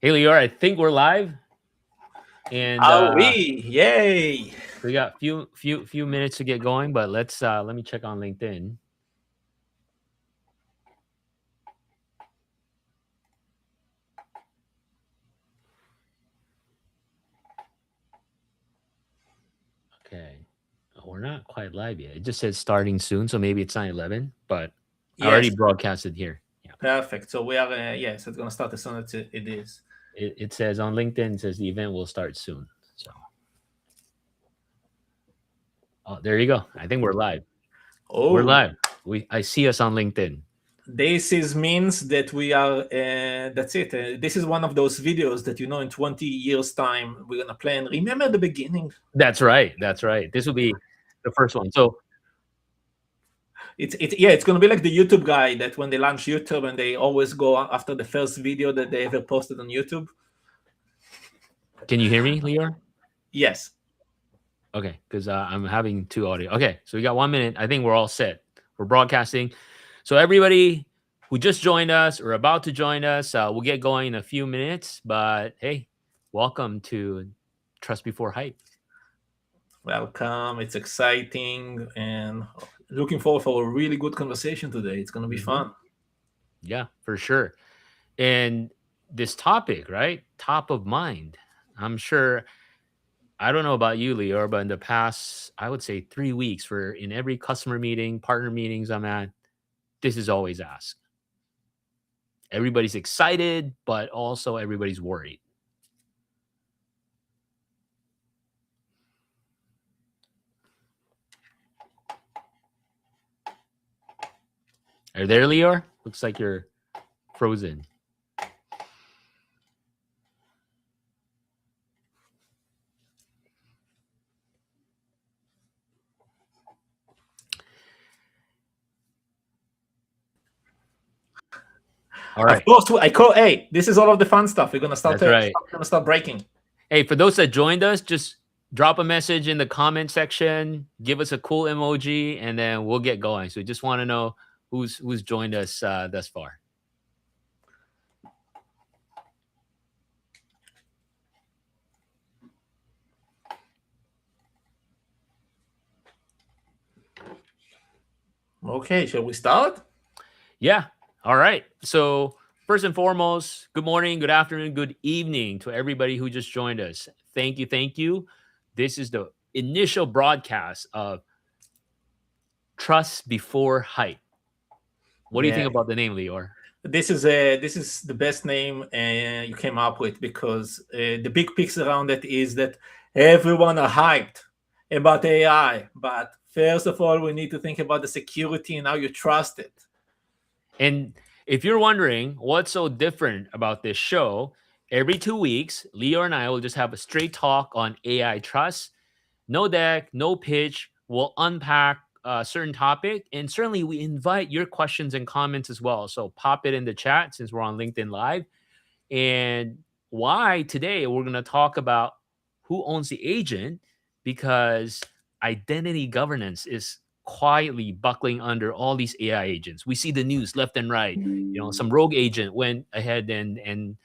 Hey, Lior, I think we're live, and Are we? Yay! we got few minutes to get going. But let me check on LinkedIn. Okay, we're not quite live yet. It just says starting soon, so maybe it's 9:11. But I already Yes, broadcasted here. Yeah, perfect. So we are, yes, it's going to start as soon as it is. it says on LinkedIn. It says the event will start soon. So, oh, there you go. I think we're live. We're Oh, live. I see us on LinkedIn. this is means that we are, that's it. This is one of those videos that, in 20 years' time, we're going to play and remember the beginning. That's right. That's right. This will be the first one. So, It's going to be like the YouTube guy that when they launch YouTube and they always go after the first video that they ever posted on YouTube. can you hear me, Lior? Yes. Okay, because I'm having two audio. Okay, so we got 1 minute. I think we're all set. We're broadcasting. So everybody who just joined us or about to join us, we'll get going in a few minutes. But hey, welcome to Trust Before Hype. Welcome. It's exciting and looking forward for a really good conversation today. It's going to be Mhm. fun. Yeah, for sure. And this topic, right? Top of mind. I'm sure. I don't know about you, Lior, but in the past, I would say 3 weeks, for in every customer meeting, partner meetings I'm at, this is always asked. Everybody's excited, but also everybody's worried. Are you there, Lior? Looks like you're frozen. All Of right. course, I call. Hey, this is all of the fun stuff. We're gonna start. That's right. Gonna start breaking. Hey, for those that joined us, just drop a message in the comment section, give us a cool emoji, and then we'll get going. So we just want to know who's joined us thus far. Okay, shall we start? Yeah. All right. So first and foremost, good morning, good afternoon, good evening to everybody who just joined us. Thank you. Thank you. This is the initial broadcast of Trust Before Hype. What do you Yeah, think about the name, Lior? this is the best name you came up with because the big picture around it is that everyone are hyped about AI, but first of all, we need to think about the security and how you trust it. And if you're wondering what's so different about this show, every 2 weeks, Leo and I will just have a straight talk on AI trust. No deck, no pitch. We'll unpack a certain topic. And certainly we invite your questions and comments as well. So pop it in the chat since we're on LinkedIn Live. And why today we're going to talk about who owns the agent, because identity governance is quietly buckling under all these AI agents. We see the news left and right. Some rogue agent went ahead and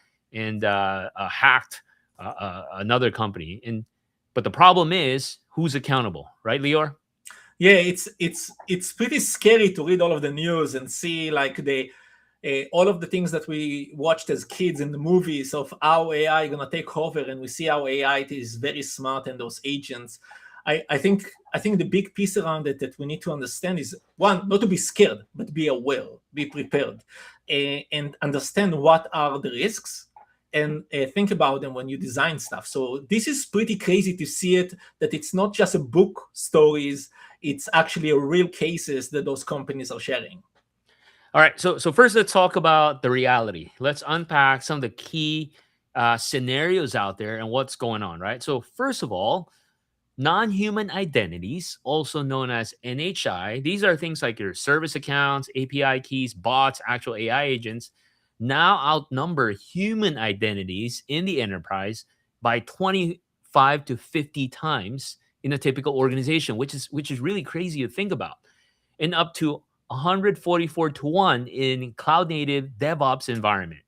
hacked another company. And but the problem is who's accountable, right, Lior? Yeah, it's pretty scary to read all of the news and see like the all of the things that we watched as kids in the movies of how AI gonna take over, and we see how AI is very smart and those agents. I think the big piece around it that we need to understand is one, not to be scared, but be aware, be prepared, and understand what are the risks and think about them when you design stuff. So this is pretty crazy to see it, that it's not just a book stories, it's actually a real cases that those companies are sharing. All right. So first, let's talk about the reality. Let's unpack some of the key scenarios out there and what's going on. Right. So first of all, non-human identities, also known as NHI, these are things like your service accounts, API keys, bots, actual AI agents, now outnumber human identities in the enterprise by 25 to 50 times in a typical organization, which is really crazy to think about, and up to 144 to 1 in cloud native DevOps environment.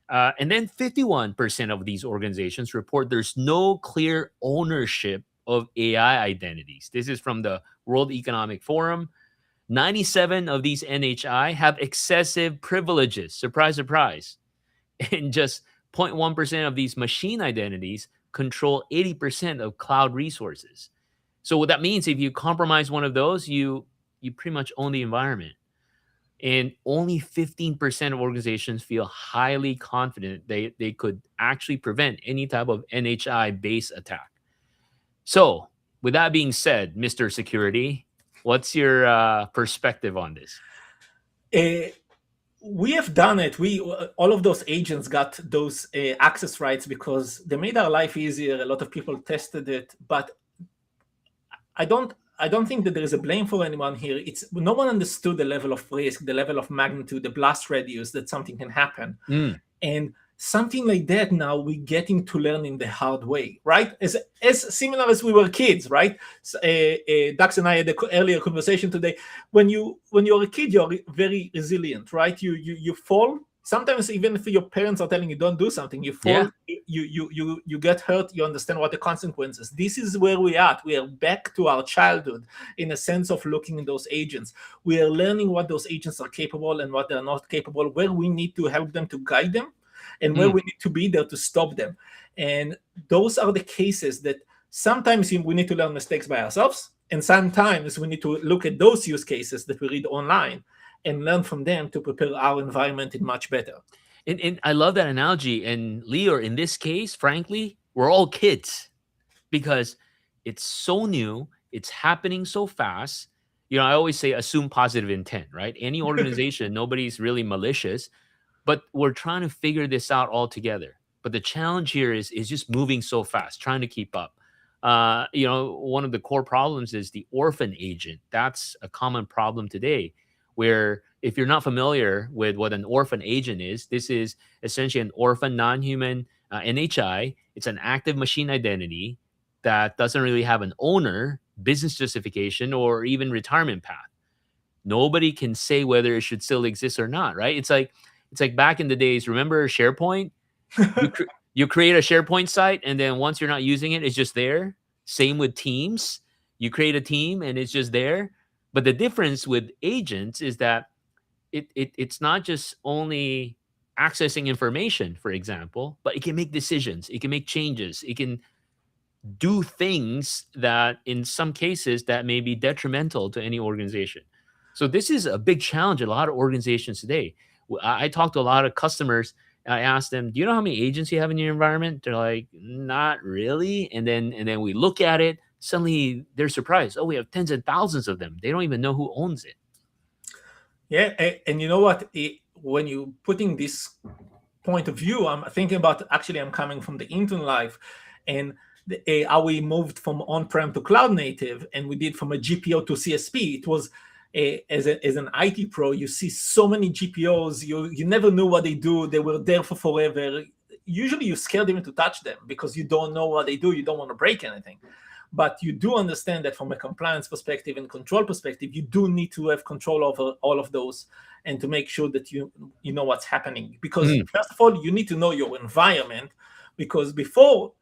And then 51% of these organizations report there's no clear ownership of AI identities. This is from the World Economic Forum. 97 of these NHI have excessive privileges. Surprise, surprise. And just 0.1% of these machine identities control 80% of cloud resources. So what that means, if you compromise one of those, you pretty much own the environment. And only 15% of organizations feel highly confident they could actually prevent any type of NHI base attack. So, with that being said, Mr. Security, what's your perspective on this? We have done it. We all of those agents got those access rights because they made our life easier. A lot of people tested it, but I don't think that there is a blame for anyone here. It's no one understood the level of risk, the level of magnitude, the blast radius that something can happen. And something like that now we're getting to learn in the hard way, right? As similar as we were kids, right? Dux and I had an earlier conversation today. When you're a kid, you're very resilient, right? You fall. Sometimes even if your parents are telling you don't do something, you fall, you get hurt, you understand what the consequences. This is where we are. We are back to our childhood in a sense of looking at those agents. We are learning what those agents are capable and what they're not capable, where we need to help them to guide them, and where we need to be there to stop them. And those are the cases that sometimes we need to learn mistakes by ourselves, and sometimes we need to look at those use cases that we read online and learn from them to prepare our environment in much better. And I love that analogy. And Lior, in this case, frankly, we're all kids because it's so new, it's happening so fast. You know, I always say assume positive intent, right? Any organization, nobody's really malicious, but we're trying to figure this out all together. But the challenge here is just moving so fast, trying to keep up. You know, one of the core problems is the orphan agent. That's a common problem today, where if you're not familiar with what an orphan agent is, this is essentially an orphan non-human NHI. It's an active machine identity that doesn't really have an owner, business justification, or even retirement path. Nobody can say whether it should still exist or not, right? It's like back in the days. Remember SharePoint? You create a SharePoint site, and then once you're not using it, it's just there. Same with Teams. You create a team, and it's just there. But the difference with agents is that it's not just only accessing information, for example, but it can make decisions, it can make changes, it can do things that in some cases that may be detrimental to any organization. So this is a big challenge in a lot of organizations today. I talk to a lot of customers. I ask them, do you know how many agents you have in your environment? They're like, not really. And then we look at it. Suddenly they're surprised. Oh, we have tens of thousands of them. They don't even know who owns it. Yeah, and you know what? When you putting this point of view, I'm thinking about, actually, I'm coming from the intern life, and how we moved from on-prem to cloud native, and we did from a GPO to CSP. It was as an IT pro, you see so many GPOs, you never knew what they do. They were there for forever. Usually you're scared even to touch them because you don't know what they do. You don't want to break anything. But you do understand that from a compliance perspective and control perspective, you do need to have control over all of those and to make sure that you know what's happening. Because first of all, you need to know your environment, because before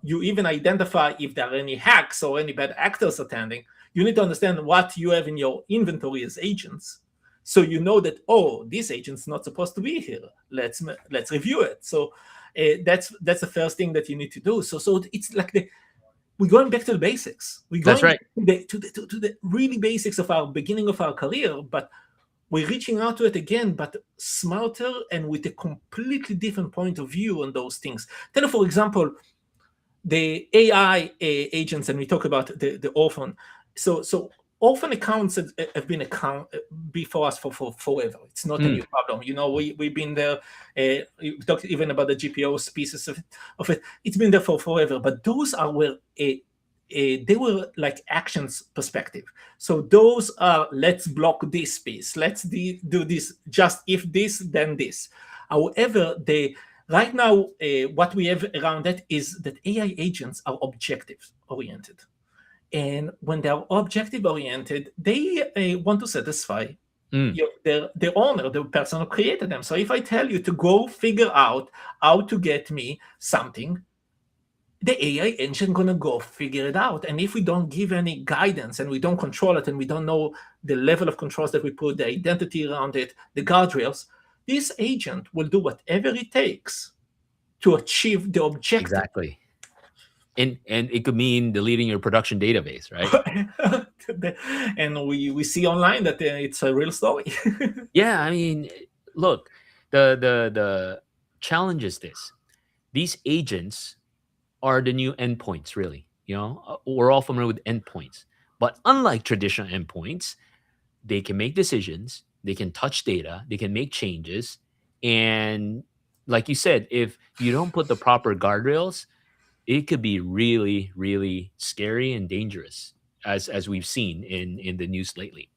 you even identify if there are any hacks or any bad actors attending, you need to understand what you have in your inventory as agents. So you know that, oh, this agent's not supposed to be here. Let's review it. So that's the first thing that you need to do. So it's like we're going back to the basics. We're going That's right. to the really basics of our beginning of our career, but we're reaching out to it again, but smarter and with a completely different point of view on those things. Then, for example, the AI agents, and we talk about the orphan. So orphan accounts have been before us for forever. It's not a new problem. You know, we've been there. We talked even about the GPO pieces of it. It's been there for forever. But those are where they were like actions perspective. So those are, let's block this piece. Let's do this. Just if this, then this. However, right now, what we have around that is that AI agents are objective oriented. And when they are objective oriented, they want to satisfy Mm, the owner, the person who created them. So if I tell you to go figure out how to get me something, the AI engine gonna go figure it out. And if we don't give any guidance and we don't control it and we don't know the level of controls that we put, the identity around it, the guardrails, this agent will do whatever it takes to achieve the objective. exactly. And it could mean deleting your production database, right? And we see online that it's a real story. Yeah, I mean, look, the challenge is this: these agents are the new endpoints, really. We're all familiar with endpoints, but unlike traditional endpoints, they can make decisions, they can touch data, they can make changes, and like you said, if you don't put the proper guardrails, it could be really, really scary and dangerous, as we've seen in the news lately.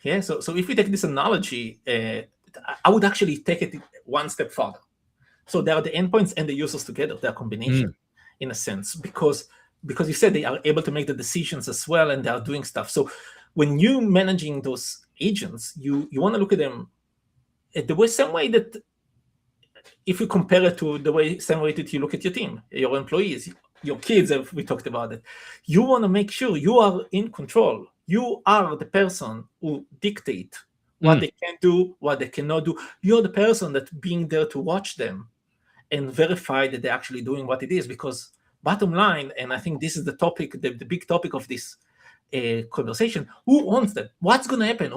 Yeah, so if we take this analogy, I would actually take it one step further. So there are the endpoints and the users together, their combination, Mm, in a sense, because you said they are able to make the decisions as well, and they are doing stuff. So when you managing those agents, you want to look at them the same way that if you compare it to the same way that you look at your team, your employees, your kids, if we talked about it, you want to make sure you are in control. You are the person who dictate what mm, they can do, what they cannot do. You're the person that being there to watch them and verify that they're actually doing what it is. Because bottom line, and I think this is the topic, the big topic of this conversation, who owns them? What's going to happen?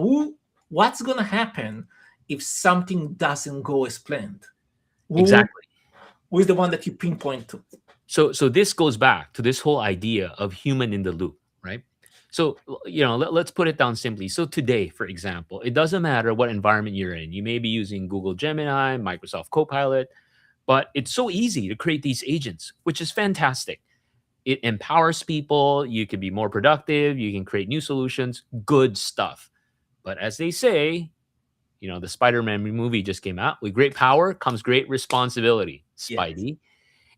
What's going to happen if something doesn't go as planned? exactly. Who is the one that you pinpoint to? So this goes back to this whole idea of human in the loop, right? So let's put it down simply. So today, for example, it doesn't matter what environment you're in. You may be using Google Gemini, Microsoft Copilot, but it's so easy to create these agents, which is fantastic. It empowers people. You can be more productive. You can create new solutions. Good stuff. But as they say, the Spider-Man movie just came out. With great power comes great responsibility, Yes. Spidey.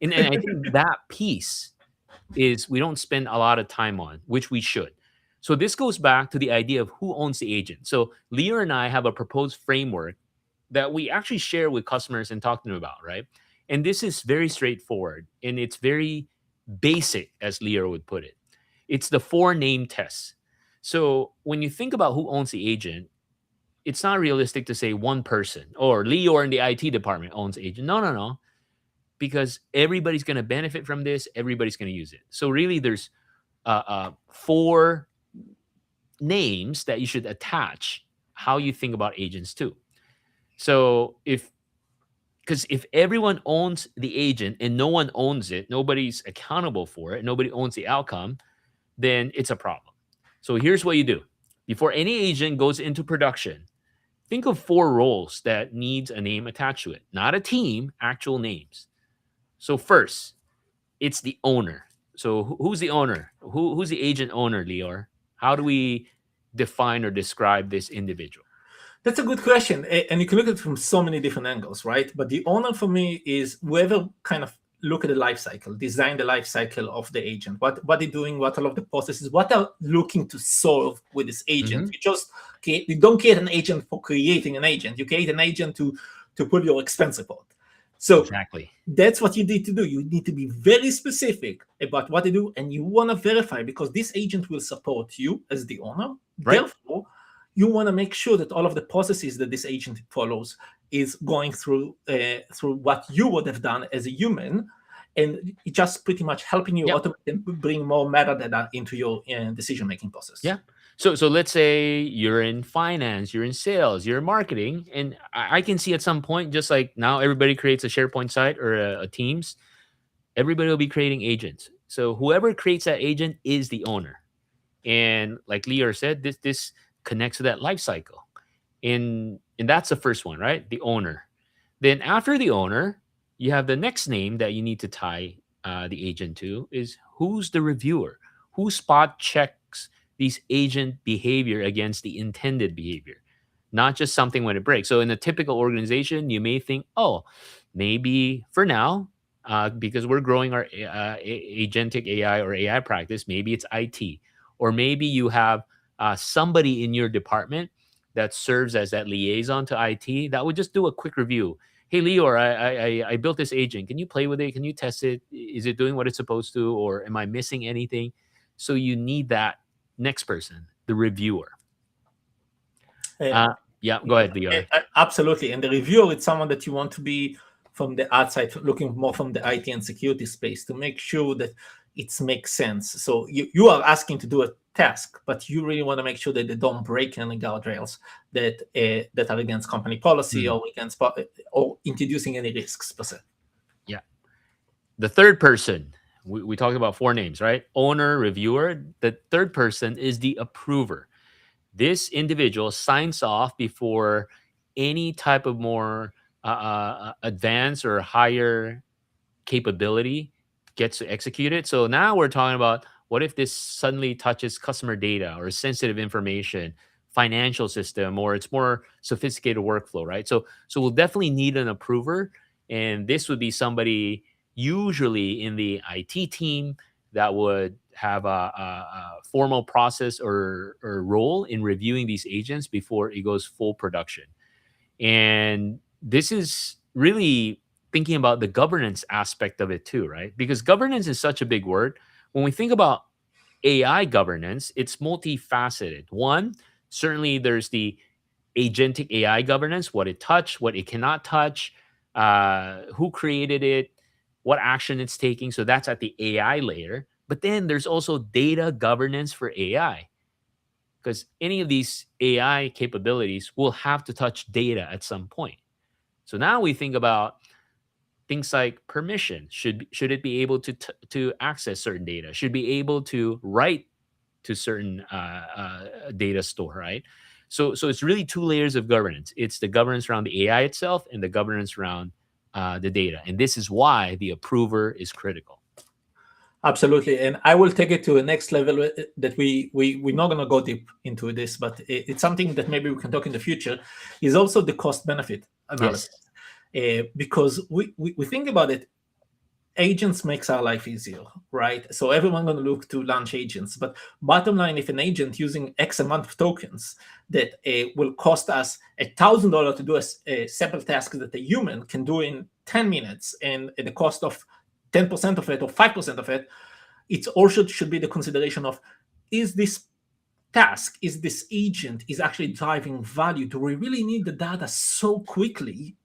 And I think that piece is we don't spend a lot of time on, which we should. So this goes back to the idea of who owns the agent. So Lior and I have a proposed framework that we actually share with customers and talk to them about, right? And this is very straightforward and it's very basic, as Lior would put it. It's the 4 name test. So when you think about who owns the agent, it's not realistic to say one person or Lior in the IT department owns agent. No, no, no, because everybody's going to benefit from this. Everybody's going to use it. So really, there's 4 names that you should attach how you think about agents to. So because if everyone owns the agent and no one owns it, nobody's accountable for it, nobody owns the outcome, then it's a problem. So here's what you do. Before any agent goes into production, think of 4 roles that needs a name attached to it, not a team, actual names. So first, it's the owner. So who's the owner? Who's the agent owner, Lior? How do we define or describe this individual? That's a good question. And you can look at it from so many different angles, right? But the owner for me is whoever kind of look at the life cycle, design the life cycle of the agent, what they're doing, what all of the processes, what they're looking to solve with this agent. You don't create an agent for creating an agent. You create an agent to put your expense report. So Exactly. that's what you need to do. You need to be very specific about what they do, and you want to verify because this agent will support you as the owner. Right. Therefore, you want to make sure that all of the processes that this agent follows is going through what you would have done as a human, and it just pretty much helping you Yep. automate and bring more metadata into your decision-making process. Yeah. So let's say you're in finance, you're in sales, you're in marketing, and I can see at some point, just like now everybody creates a SharePoint site or a Teams, everybody will be creating agents. So whoever creates that agent is the owner. And like Lior said, this connects to that life cycle. And that's the first one, right? The owner. Then after the owner, you have the next name that you need to tie the agent to is who's the reviewer, who spot checks these agent behavior against the intended behavior, not just something when it breaks. So in a typical organization, you may think, oh, maybe for now, because we're growing our agentic AI or AI practice, maybe it's IT, or maybe you have somebody in your department that serves as that liaison to IT that would just do a quick review. Hey, Lior, I built this agent. Can you play with it? Can you test it? Is it doing what it's supposed to, or am I missing anything? So you need that next person, the reviewer. Uh, Yeah, go ahead, Lior. Absolutely. And the reviewer, it's someone that you want to be from the outside, looking more from the IT and security space to make sure that it makes sense. So you are asking to do a task, but you really want to make sure that they don't break any guardrails that are against company policy or against or introducing any risks per se. Yeah. The third person, we talked about 4 names, right? Owner, reviewer. The third person is the approver. This individual signs off before any type of more advanced or higher capability gets to execute it. So now we're talking about, what if this suddenly touches customer data or sensitive information, financial system, or it's more sophisticated workflow, right? So we'll definitely need an approver, and this would be somebody usually in the IT team that would have a formal process or role in reviewing these agents before it goes full production. And this is really thinking about the governance aspect of it too, right? Because governance is such a big word. When we think about AI governance, it's multifaceted. One, certainly there's the agentic AI governance, what it touch, what it cannot touch, who created it, what action it's taking. So that's at the AI layer. But then there's also data governance for AI, because any of these AI capabilities will have to touch data at some point. So now we think about things like permission. Should it be able to access certain data? Should be able to write to certain data store, right? So it's really 2 layers of governance. It's the governance around the AI itself and the governance around the data. And this is why the approver is critical. Absolutely, and I will take it to a next level that we're not going to go deep into this, but it's something that maybe we can talk in the future. Is also the cost benefit analysis, because we think about it. Agents makes our life easier, right? So everyone going to look to launch agents, but bottom line, if an agent using X amount of tokens that will cost us $1,000 to do a simple task that a human can do in 10 minutes, and at the cost of 10% of it or 5% of it, it also should be the consideration of, is this task, is this agent is actually driving value? Do we really need the data so quickly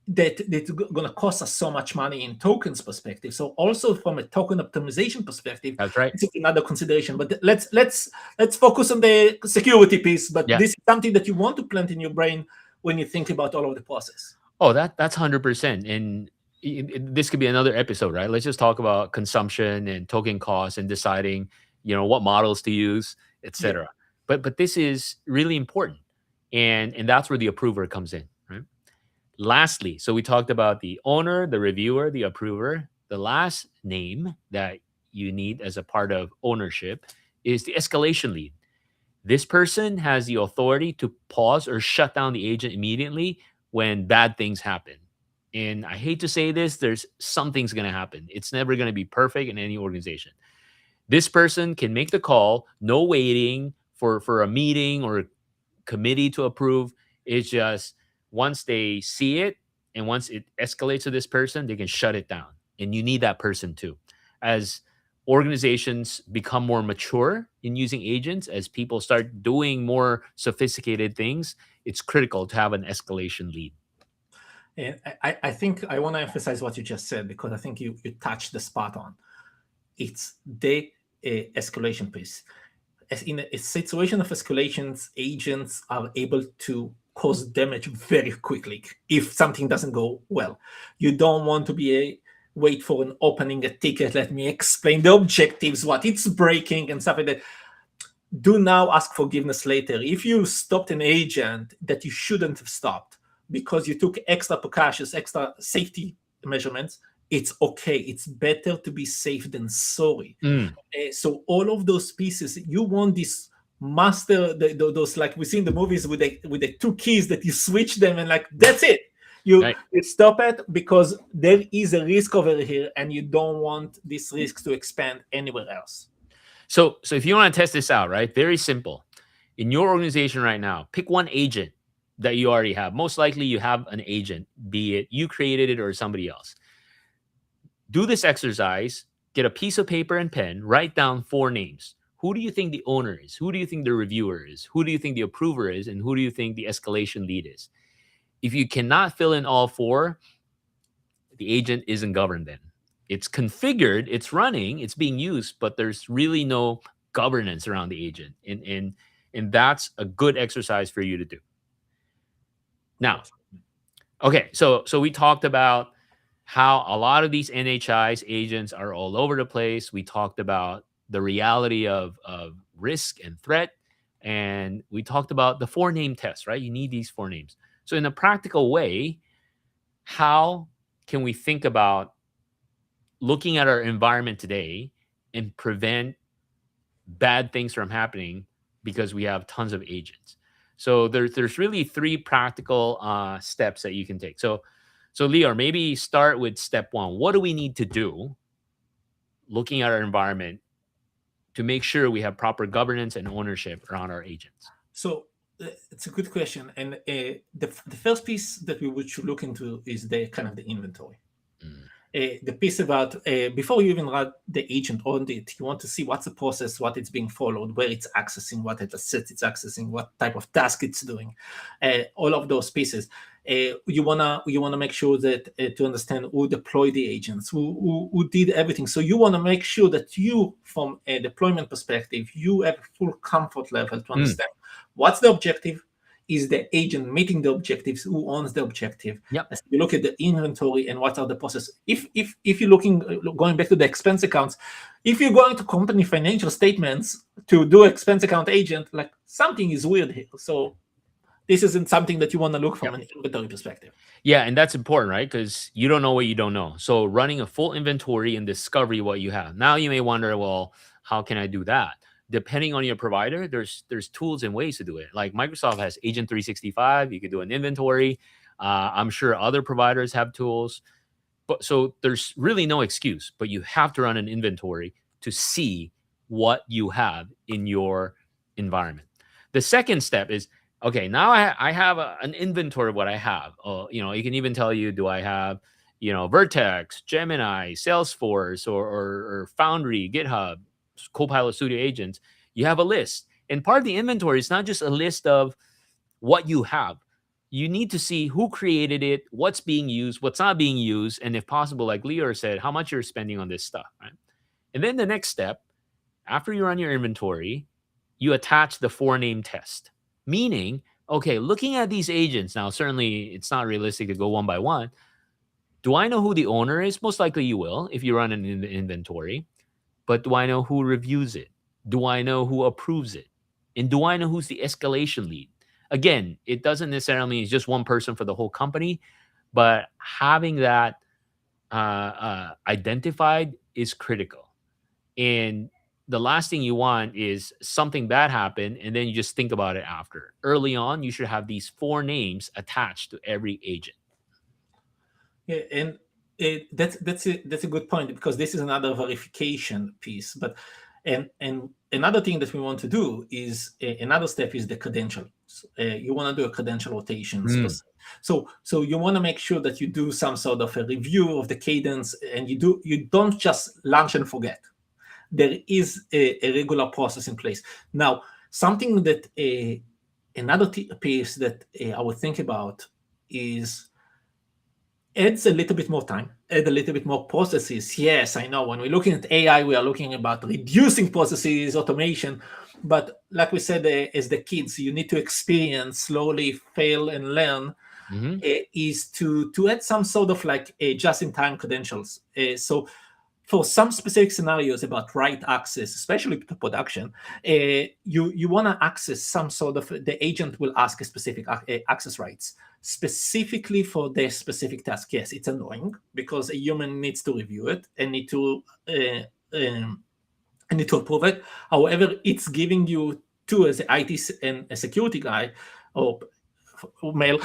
that it's going to cost us so much money in tokens perspective? So also from a token optimization perspective, That's right. It's another consideration. But let's focus on the security piece. But this is something that you want to plant in your brain when you think about all of the process. Oh, that's 100%. And this could be another episode, right? Let's just talk about consumption and token costs and deciding, what models to use, etc. Yeah. But this is really important, and that's where the approver comes in, right? Lastly, so we talked about the owner, the reviewer, the approver. The last name that you need as a part of ownership is the escalation lead. This person has the authority to pause or shut down the agent immediately when bad things happen. And I hate to say this, there's something's going to happen. It's never going to be perfect in any organization. This person can make the call, no waiting for a meeting or a committee to approve. It's just once they see it and once it escalates to this person, they can shut it down. And you need that person too. As organizations become more mature in using agents, as people start doing more sophisticated things, it's critical to have an escalation lead. And I think I want to emphasize what you just said, because I think you touched the spot on. It's the escalation piece. As in a situation of escalations, agents are able to cause damage very quickly if something doesn't go well. You don't want to wait for an opening a ticket, let me explain the objectives, what it's breaking and stuff like that. Do now ask forgiveness later. If you stopped an agent that you shouldn't have stopped because you took extra precautions, extra safety measurements, it's okay. It's better to be safe than sorry. So all of those pieces, you want this master, those like we see in the movies with the 2 keys that you switch them and like, that's it. You stop it, because there is a risk over here and you don't want this risk to expand anywhere else. So if you want to test this out, right? Very simple. in your organization right now, pick one agent that you already have. Most likely you have an agent, be it you created it or somebody else. Do this exercise, get a piece of paper and pen, write down 4 names. Who do you think the owner is? Who do you think the reviewer is? Who do you think the approver is? And who do you think the escalation lead is? If you cannot fill in all 4, the agent isn't governed then. It's configured, it's running, it's being used, but there's really no governance around the agent. And that's a good exercise for you to do. Now, okay, so we talked about how a lot of these NHIs agents are all over the place. We talked about the reality of risk and threat. And we talked about the 4-name test, right? You need these 4 names. So in a practical way, how can we think about looking at our environment today and prevent bad things from happening because we have tons of agents? So there's really 3 practical steps that you can take. So Lior, maybe start with step 1. What do we need to do looking at our environment to make sure we have proper governance and ownership around our agents? So it's a good question. And the first piece that we should look into is the kind of the inventory. The piece about before you even run the agent on it, you want to see what's the process, what it's being followed, where it's accessing, what asset it's accessing, what type of task it's doing, all of those pieces. You wanna make sure that to understand who deployed the agents, who did everything. So you want to make sure that you, from a deployment perspective, you have full comfort level to understand what's the objective. Is the agent meeting the objectives? Who owns the objective? Yep. As you look at the inventory and what are the process. If you're looking, going back to the expense accounts, if you're going to company financial statements to do expense account agent, like something is weird here. So this isn't something that you want to look from an inventory perspective. Yeah, and that's important, right? Because you don't know what you don't know. So running a full inventory and discovery what you have. Now you may wonder, well, how can I do that? Depending on your provider, there's tools and ways to do it. Like Microsoft has Agent 365. You can do an inventory. I'm sure other providers have tools. But so there's really no excuse, but you have to run an inventory to see what you have in your environment. The second step is, okay, now I have an inventory of what I have. It can even tell you, do I have, Vertex, Gemini, Salesforce, or Foundry, GitHub, Copilot Studio agents. You have a list. And part of the inventory is not just a list of what you have. You need to see who created it, what's being used, what's not being used, and if possible, like Lior said, how much you're spending on this stuff, right? And then the next step, after you run your inventory, you attach the 4-name test. Meaning, okay, looking at these agents, now certainly it's not realistic to go one by one. Do I know who the owner is? Most likely you will if you run an inventory. But do I know who reviews it? Do I know who approves it? And do I know who's the escalation lead? Again, it doesn't necessarily mean it's just one person for the whole company, but having that identified is critical. And the last thing you want is something bad happen and then you just think about it after. Early on, you should have these 4 names attached to every agent. Yeah, and that's a good point, because this is another verification piece. But and another thing that we want to do is another step is the credential. You want to do a credential rotation. So you want to make sure that you do some sort of a review of the cadence, and you don't just launch and forget. There is a regular process in place. Now, something that another piece that I would think about is adds a little bit more time, add a little bit more processes. Yes, I know when we're looking at AI, we are looking about reducing processes, automation. But like we said, as the kids, you need to experience, slowly fail and learn, is to add some sort of like just-in-time credentials. So for some specific scenarios about write access, especially to production, you want to access some sort of, the agent will ask a specific access rights specifically for their specific task. Yes, it's annoying because a human needs to review it and need to approve it. However, it's giving you as an IT and a security guy, or male,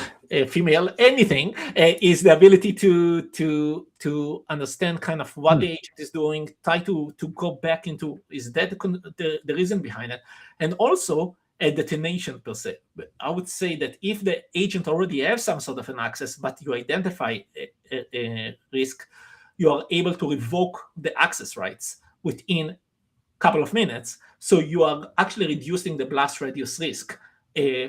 female, anything, is the ability to understand kind of what the agent is doing, try to go back into, is that the reason behind it, and also a detonation per se. But I would say that if the agent already has some sort of an access, but you identify a risk, you are able to revoke the access rights within a couple of minutes. So you are actually reducing the blast radius risk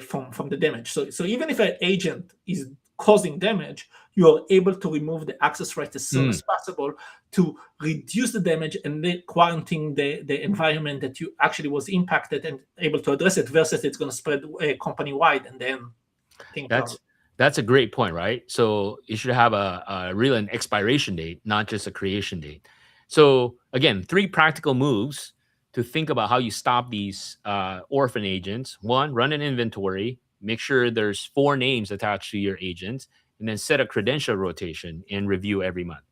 from the damage. So even if an agent is causing damage, you are able to remove the access right as soon as possible to reduce the damage and then quarantine the environment that you actually was impacted and able to address it versus it's going to spread company wide and then think that's a great point, right? So you should have a real an expiration date, not just a creation date. So again, 3 practical moves to think about how you stop these orphan agents. 1, run an inventory, make sure there's 4 names attached to your agent, and then set a credential rotation and review every month.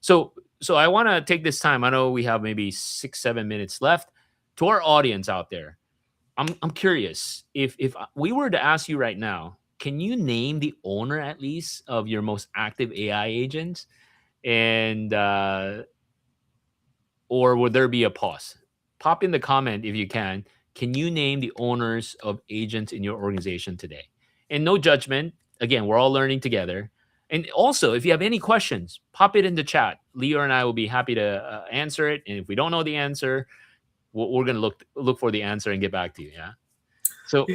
So I want to take this time. I know we have maybe 6-7 minutes left. To our audience out there, I'm curious if we were to ask you right now, can you name the owner at least of your most active AI agents, and or would there be a pause? Pop in the comment if you can. Can you name the owners of agents in your organization today? And no judgment. Again, we're all learning together. And also, if you have any questions, pop it in the chat. Lior and I will be happy to answer it. And if we don't know the answer, we're going to look for the answer and get back to you. Yeah. So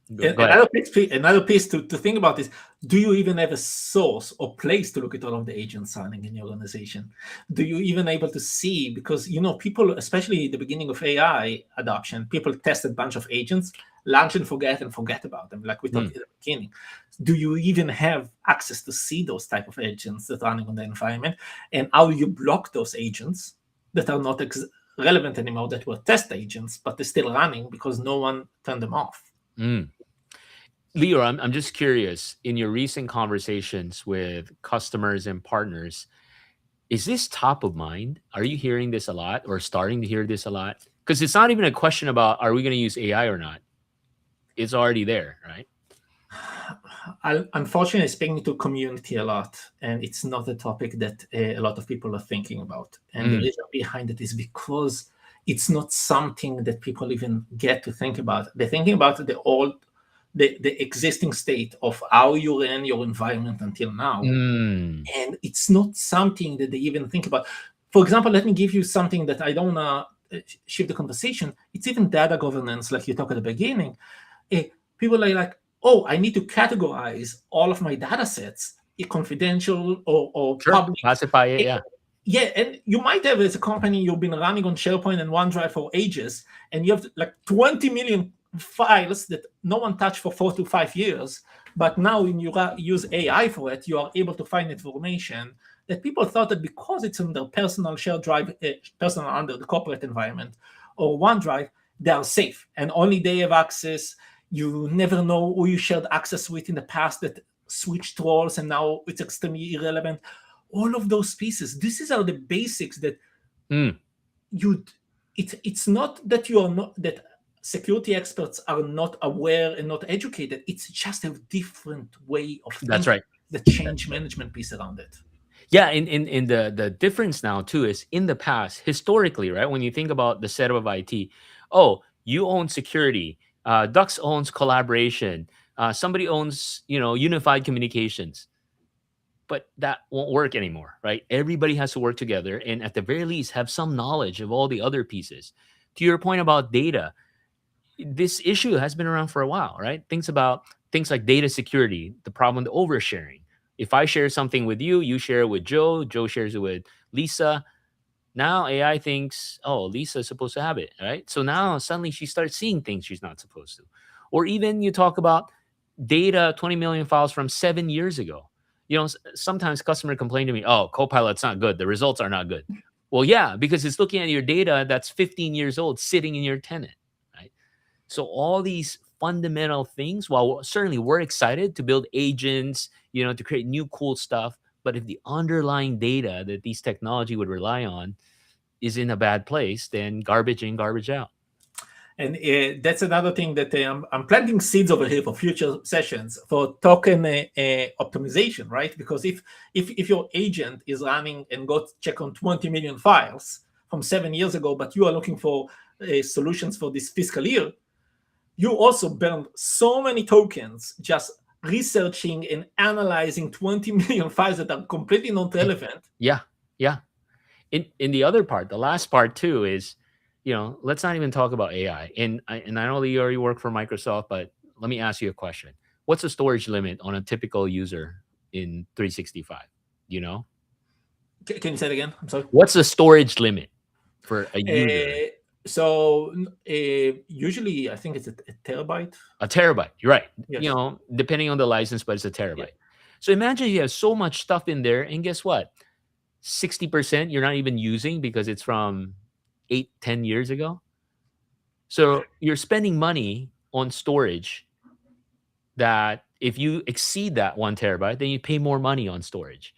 another piece to think about is, do you even have a source or place to look at all of the agents running in your organization? Do you even able to see? Because people, especially at the beginning of AI adoption, people test a bunch of agents, launch and forget about them, like we talked at the beginning. Do you even have access to see those type of agents that are running on the environment, and how you block those agents that are not relevant anymore, that were test agents but they're still running because no one turned them off? Lior, I'm just curious, in your recent conversations with customers and partners, is this top of mind? Are you hearing this a lot or starting to hear this a lot? Because it's not even a question about, are we going to use AI or not? It's already there, right? Unfortunately, speaking to community a lot, and it's not a topic that a lot of people are thinking about. And the reason behind it is because it's not something that people even get to think about. They're thinking about the existing state of how you ran your environment until now. And it's not something that they even think about. For example, let me give you something that I don't want to shift the conversation. It's even data governance, like you talked at the beginning. People are like, oh, I need to categorize all of my data sets, confidential or public. Classify it, yeah. Yeah, and you might have, as a company, you've been running on SharePoint and OneDrive for ages, and you have like 20 million files that no one touched for 4 to 5 years. But now when you use AI for it, you are able to find information that people thought that because it's on their personal shared drive, personal under the corporate environment or OneDrive, they are safe and only they have access. You never know who you shared access with in the past that switched roles and now it's extremely irrelevant. All of those pieces, these are the basics that it's not that you are not, that security experts are not aware and not educated. It's just a different way of thinking. That's right. The change management piece around it. Yeah, and the difference now too is, in the past, historically, right? When you think about the setup of IT, oh, you own security. Dux owns collaboration. Somebody owns, unified communications. But that won't work anymore, right? Everybody has to work together and at the very least have some knowledge of all the other pieces. To your point about data, this issue has been around for a while, right? Things like data security, the problem with oversharing. If I share something with you, you share it with Joe shares it with Lisa. Now AI thinks, oh, Lisa's supposed to have it, right? So now suddenly she starts seeing things she's not supposed to. Or even you talk about data, 20 million files from 7 years ago. Sometimes customer complain to me, oh, Copilot's not good. The results are not good. Well, yeah, because it's looking at your data that's 15 years old sitting in your tenant, right? So all these fundamental things, while certainly we're excited to build agents, to create new cool stuff, but if the underlying data that these technology would rely on is in a bad place, then garbage in, garbage out. And that's another thing that I'm planting seeds over here for future sessions for token optimization, right? Because if your agent is running and got check on 20 million files from 7 years ago, but you are looking for solutions for this fiscal year, you also burned so many tokens just researching and analyzing 20 million files that are completely not relevant. Yeah, yeah. In the other part, the last part too is, let's not even talk about AI. And I know you already work for Microsoft, but let me ask you a question. What's the storage limit on a typical user in 365? You know? Can you say it again? I'm sorry. What's the storage limit for a user? So usually I think it's a terabyte. A terabyte. You're right. Yes. Depending on the license, but it's a terabyte. Yeah. So imagine you have so much stuff in there, and guess what? 60% you're not even using because it's from 8-10 years ago. So you're spending money on storage that if you exceed that 1 terabyte, then you pay more money on storage.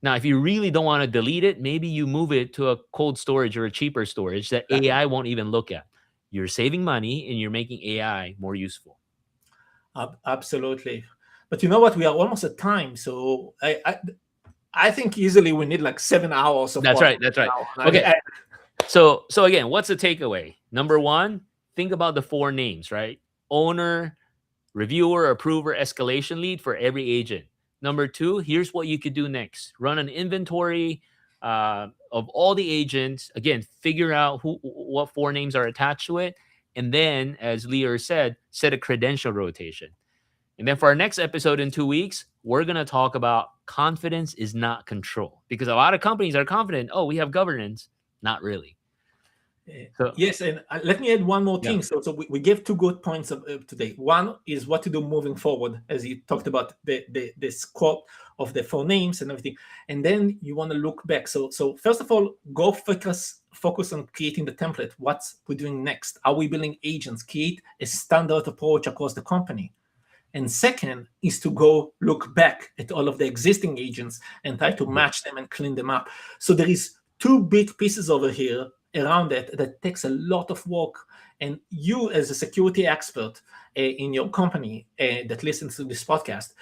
Now, if you really don't want to delete it, maybe you move it to a cold storage or a cheaper storage that AI won't even look at. You're saving money and you're making AI more useful. Absolutely. But you know what? We are almost at time. So I think easily we need like 7 hours of That's right. Okay. So again, what's the takeaway? Number one, think about the 4 names, right? Owner, reviewer, approver, escalation lead for every agent. Number 2, here's what you could do next. Run an inventory of all the agents. Again, figure out what 4 names are attached to it. And then, as Lior said, set a credential rotation. And then for our next episode in 2 weeks, we're going to talk about confidence is not control. Because a lot of companies are confident, oh, we have governance. Not really. So, yes, and let me add one more thing. So we gave 2 good points today. One is what to do moving forward, as you talked about the scope of the 4 names and everything. And then you want to look back. So first of all, go focus on creating the template. What we're doing next? Are we building agents? Create a standard approach across the company. And second is to go look back at all of the existing agents and try to match them and clean them up. So there is 2 big pieces over here around it that takes a lot of work. And you, as a security expert in your company that listens to this podcast,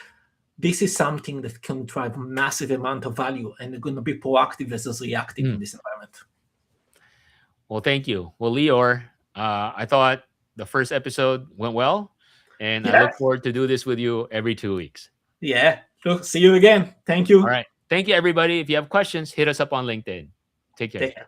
this is something that can drive massive amount of value, and you're going to be proactive versus reactive in this environment. Well, thank you. Well, Lior, I thought the first episode went well, and I look forward to do this with you every 2 weeks. Yeah. Look, see you again. Thank you. All right. Thank you, everybody. If you have questions, hit us up on LinkedIn. Take care.